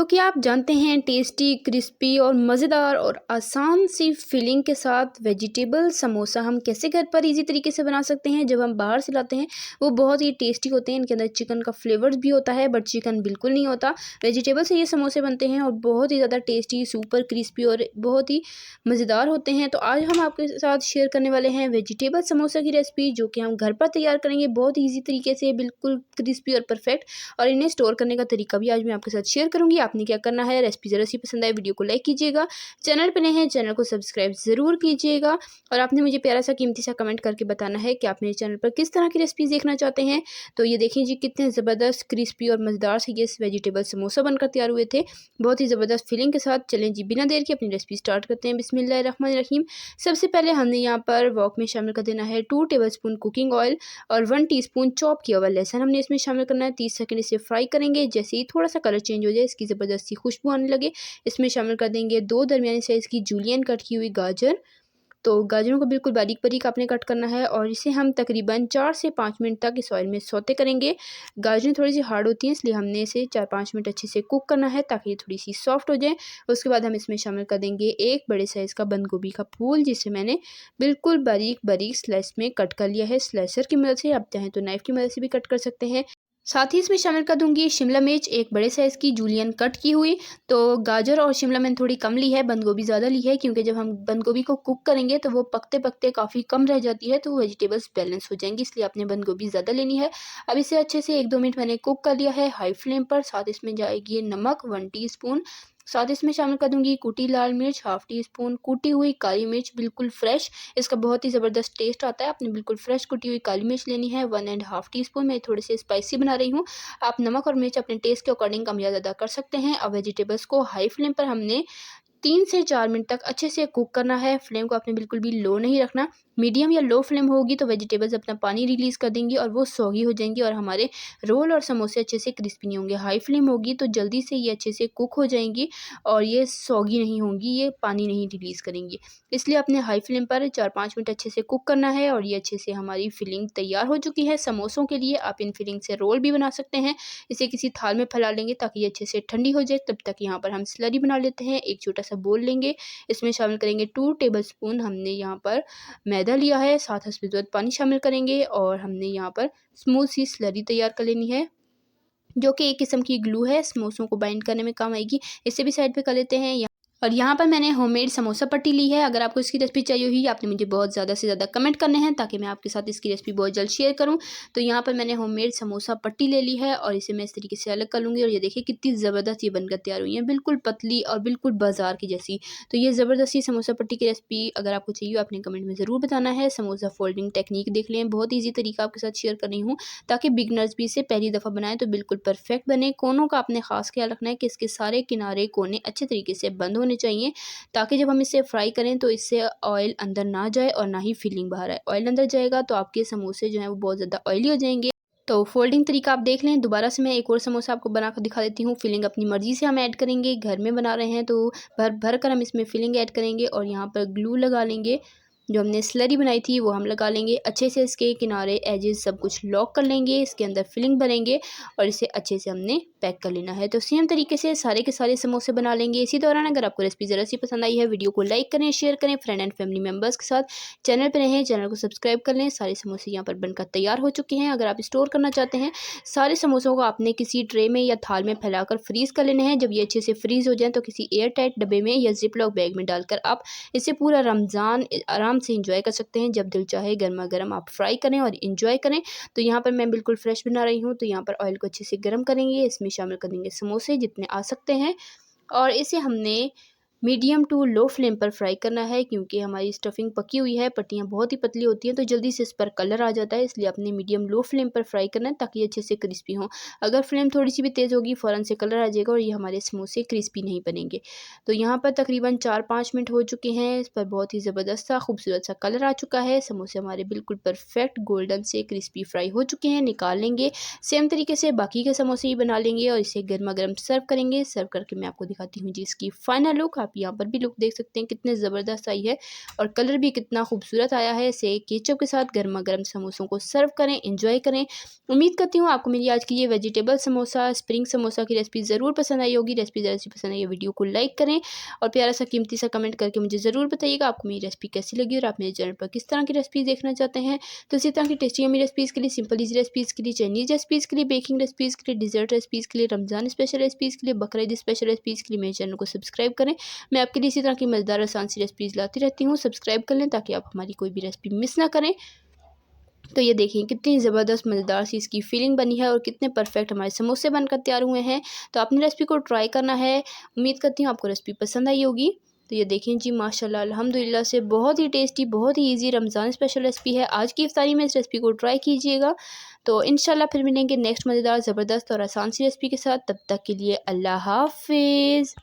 तो क्या आप जानते हैं टेस्टी, क्रिस्पी और मज़ेदार और आसान सी फिलिंग के साथ वेजिटेबल समोसा हम कैसे घर पर इजी तरीके से बना सकते हैं। जब हम बाहर से लाते हैं वो बहुत ही टेस्टी होते हैं, इनके अंदर चिकन का फ्लेवर्स भी होता है बट चिकन बिल्कुल नहीं होता। वेजिटेबल से ये समोसे बनते हैं और बहुत ही ज़्यादा टेस्टी, सुपर क्रिस्पी और बहुत ही मज़ेदार होते हैं। तो आज हम आपके साथ शेयर करने वाले हैं वेजिटेबल समोसा की रेसिपी, जो कि हम घर पर तैयार करेंगे बहुत ईजी तरीके से, बिल्कुल क्रिस्पी और परफेक्ट। और इन्हें स्टोर करने का तरीका भी आज मैं आपके साथ शेयर करूंगी। आपने क्या करना है, रेसिपी ज़रा सी पसंद आए वीडियो को लाइक कीजिएगा, चैनल पर नए हैं चैनल को सब्सक्राइब ज़रूर कीजिएगा और आपने मुझे प्यारा सा कीमती सा कमेंट करके बताना है कि आप मेरे चैनल पर किस तरह की रेसिपीज़ देखना चाहते हैं। तो ये देखिए जी, कितने ज़बरदस्त क्रिस्पी और मज़ेदार से ये वेजिटेबल समोसा बनकर तैयार हुए थे, बहुत ही ज़बरदस्त फीलिंग के साथ। चलें जी, बिना देर के अपनी रेसिपी स्टार्ट करते हैं। बिस्मिल्लाहिर्रहमानिर्रहीम। सबसे पहले हमने यहाँ पर वॉक में शामिल कर देना है 2 टेबलस्पून कुकिंग ऑयल और 1 टीस्पून चॉप किया हुआ लहसुन हमने इसमें शामिल करना है। 30 सेकंड इसे फ्राई करेंगे। जैसे ही थोड़ा सा कलर चेंज हो जाए, इसकी ज़बरदस्त सी खुशबू आने लगे, इसमें शामिल कर देंगे 2 दरमियानी साइज़ की जूलियन कट की हुई गाजर। तो गाजरों को बिल्कुल बारीक बारीक आपने कट करना है और इसे हम तकरीबन 4 से 5 मिनट तक इस ऑयल में सौते करेंगे। गाजरें थोड़ी सी हार्ड होती हैं, इसलिए हमने इसे 4-5 मिनट अच्छे से कुक करना है ताकि ये थोड़ी सी सॉफ्ट हो जाए। उसके बाद हम इसमें शामिल कर देंगे एक बड़े साइज़ का बंद गोभी का फूल, जिसे मैंने बिल्कुल बारीक बारीक स्लाइस में कट कर लिया है स्लाइसर की मदद से। आप चाहें तो नाइफ़ की मदद से भी कट कर सकते हैं। साथ ही इसमें शामिल कर दूंगी शिमला मिर्च एक बड़े साइज़ की जूलियन कट की हुई। तो गाजर और शिमला मैंने थोड़ी कम ली है, बंद गोभी ज़्यादा ली है, क्योंकि जब हम बंद गोभी को कुक करेंगे तो वो पकते पकते काफ़ी कम रह जाती है, तो वेजिटेबल्स बैलेंस हो जाएंगी, इसलिए आपने बंद गोभी ज़्यादा लेनी है। अब इसे अच्छे से 1-2 मिनट मैंने कुक कर लिया है हाई फ्लेम पर। साथ इसमें जाएगी नमक 1 टीस्पून। साथ इसमें शामिल कर दूंगी कुटी लाल मिर्च हाफ टी स्पून, कुटी हुई काली मिर्च बिल्कुल फ्रेश, इसका बहुत ही ज़बरदस्त टेस्ट आता है। आपने बिल्कुल फ्रेश कुटी हुई काली मिर्च लेनी है 1.5 टीस्पून। मैं थोड़े से स्पाइसी बना रही हूँ, आप नमक और मिर्च अपने टेस्ट के अकॉर्डिंग कम या ज़्यादा कर सकते हैं। अब वेजिटेबल्स को हाई फ्लेम पर हमने 3 से 4 मिनट तक अच्छे से कुक करना है। फ्लेम को आपने बिल्कुल भी लो नहीं रखना। मीडियम या लो फ्लेम होगी तो वेजिटेबल्स अपना पानी रिलीज़ कर देंगी और वो सौगी हो जाएंगी और हमारे रोल और समोसे अच्छे से क्रिस्पी नहीं होंगे। हाई फ्लेम होगी तो जल्दी से ये अच्छे से कुक हो जाएंगी और ये सौगी नहीं होंगी, ये पानी नहीं रिलीज़ करेंगी। इसलिए अपने हाई फ्लेम पर 4-5 मिनट अच्छे से कुक करना है। और ये अच्छे से हमारी फिलिंग तैयार हो चुकी है समोसों के लिए। आप इन फिलिंग से रोल भी बना सकते हैं। इसे किसी थाल में फैला लेंगे ताकि ये अच्छे से ठंडी हो जाए। तब तक यहाँ पर हम स्लरी बना लेते हैं। एक छोटा सा बोल लेंगे, इसमें शामिल करेंगे 2 टेबलस्पून हमने यहाँ पर मैदा लिया है, साथ उसमें ज़रूरत पानी शामिल करेंगे और हमने यहाँ पर स्मूथ सी स्लरी तैयार कर लेनी है, जो कि एक किस्म की ग्लू है, समोसों को बाइंड करने में काम आएगी। इसे भी साइड पे कर लेते हैं। और यहाँ पर मैंने होममेड समोसा पट्टी ली है। अगर आपको इसकी रेसिपी चाहिए हुई, आपने मुझे बहुत ज़्यादा से ज़्यादा कमेंट करने हैं ताकि मैं आपके साथ इसकी रेसिपी बहुत जल्द शेयर करूँ। तो यहाँ पर मैंने होममेड समोसा पट्टी ले ली है और इसे मैं इस तरीके से अलग कर लूँगी। और ये देखिए कितनी ज़बरदस्त ये बनकर तैयार हुई है, बिल्कुल पतली और बिल्कुल बाजार की जैसी। तो ये ज़बरदस्ती समोसा पट्टी की रेसिपी अगर आपको चाहिए, आपने कमेंट में ज़रूर बताना है। समोसा फोल्डिंग टेक्निक देख लें, बहुत ईजी तरीका आपके साथ शेयर कर रही हूँ ताकि बिगनर्स भी इसे पहली दफ़ा बनाएं तो बिल्कुल परफेक्ट बने। कोनों का आपने खास ख्याल रखना है कि इसके सारे किनारे कोने अच्छे तरीके से बंद होने चाहिए, ताकि जब हम इसे फ्राई करें तो इससे ऑयल अंदर ना जाए और ना ही फीलिंग बाहर आए। ऑयल अंदर जाएगा तो आपके समोसे जो हैं वो बहुत ज़्यादा ऑयली हो जाएंगे। तो फोल्डिंग तरीका आप देख लें। दोबारा से मैं एक और समोसा आपको बना कर दिखा देती हूँ। फिलिंग अपनी मर्ज़ी से हम ऐड करेंगे, घर में बना रहे हैं तो भर भर कर हम इसमें फिलिंग ऐड करेंगे और यहाँ पर ग्लू लगा लेंगे। जो हमने स्लरी बनाई थी वो हम लगा लेंगे अच्छे से, इसके किनारे एजेस सब कुछ लॉक कर लेंगे, इसके अंदर फिलिंग भरेंगे और इसे अच्छे से हमने पैक कर लेना है। तो सेम तरीके से सारे के सारे समोसे बना लेंगे। इसी दौरान अगर आपको रेसिपी ज़रा सी पसंद आई है, वीडियो को लाइक करें, शेयर करें फ्रेंड एंड फैमिली मेम्बर्स के साथ। चैनल पर रहें, चैनल को सब्सक्राइब कर लें। सारे समोसे यहाँ पर बनकर तैयार हो चुके हैं। अगर आप स्टोर करना चाहते हैं, सारे समोसों को आपने किसी ट्रे में या थाल में फैलाकर फ्रीज़ कर लेने हैं। जब ये अच्छे से फ्रीज़ हो जाए तो किसी एयर टाइट डब्बे में या जिप लॉक बैग में डालकर आप इसे पूरा रमज़ान आराम से इंजॉय कर सकते हैं। जब दिल चाहे गर्मा गर्म आप फ्राई करें और इंजॉय करें। तो यहाँ पर मैं बिल्कुल फ्रेश बना रही हूँ। तो यहाँ पर ऑयल को अच्छे से गर्म करेंगे, इसमें शामिल कर देंगे समोसे जितने आ सकते हैं और इसे हमने मीडियम टू लो फ्लेम पर फ्राई करना है, क्योंकि हमारी स्टफिंग पकी हुई है। पट्टियाँ बहुत ही पतली होती हैं तो जल्दी से इस पर कलर आ जाता है, इसलिए अपने मीडियम लो फ्लेम पर फ्राई करना है ताकि ये अच्छे से क्रिस्पी हो। अगर फ्लेम थोड़ी सी भी तेज़ होगी फ़ौरन से कलर आ जाएगा और ये हमारे समोसे क्रिस्पी नहीं बनेंगे। तो यहाँ पर तकरीबन 4-5 मिनट हो चुके हैं। इस पर बहुत ही ज़बरदस्त सा खूबसूरत सा कलर आ चुका है। समोसे हमारे बिल्कुल परफेक्ट गोल्डन से क्रिस्पी फ्राई हो चुके हैं, निकाल लेंगे। सेम तरीके से बाकी के समोसे ही बना लेंगे और इसे गर्मा गर्म सर्व करेंगे। सर्व करके मैं आपको दिखाती हूँ जी इसकी फाइनल लुक। आप यहाँ पर भी लुक देख सकते हैं कितने ज़बरदस्त आई है और कलर भी कितना खूबसूरत आया है। इसे केचप के साथ गर्मा गर्म समोसों को सर्व करें, एंजॉय करें। उम्मीद करती हूँ आपको मेरी आज की ये वेजिटेबल समोसा, स्प्रिंग समोसा की रेसिपी ज़रूर पसंद आई होगी। रेसिपी पसंद आई वीडियो को लाइक करें और प्यारा सा कीमती सा कमेंट करके मुझे ज़रूर बताइएगा आपको मेरी रेसिपी कैसी लगी और आप मेरे चैनल पर किस तरह की रेसिपी देखना चाहते हैं। तो इसी तरह की टेस्टी यम्मी रेसिपीज़ के लिए, सिंपल ईजी रेसिपीज़ के लिए, चाइनीज़ रेसिपीज़ के लिए, बेकिंग रेसिपीज़ के लिए, डिजर्ट रेसिपीज़ के लिए, रमज़ान स्पेशल रेसिपीज़ के लिए, बकरीद स्पेशल रेसिपीज़ के लिए मेरे चैनल को सब्सक्राइब करें। मैं आपके लिए इसी तरह की मज़ेदार आसान सी रेसिपीज़ लाती रहती हूँ। सब्सक्राइब कर लें ताकि आप हमारी कोई भी रेसिपी मिस ना करें। तो ये देखिए कितनी ज़बरदस्त मज़ेदार सी इसकी फीलिंग बनी है और कितने परफेक्ट हमारे समोसे बनकर तैयार हुए हैं। तो आपने रेसिपी को ट्राई करना है। उम्मीद करती हूँ आपको रेसिपी पसंद आई होगी। तो ये देखें जी माशाल्लाह अल्हम्दुलिल्लाह से बहुत ही टेस्टी, बहुत ही ईज़ी रमज़ान स्पेशल रेसिपी है। आज की इफ्तारी में इस रेसिपी को ट्राई कीजिएगा। तो इंशाल्लाह फिर मिलेंगे नेक्स्ट मज़ेदार, ज़बरदस्त और आसान सी रेसिपी के साथ। तब तक के लिए अल्लाह हाफ़िज़।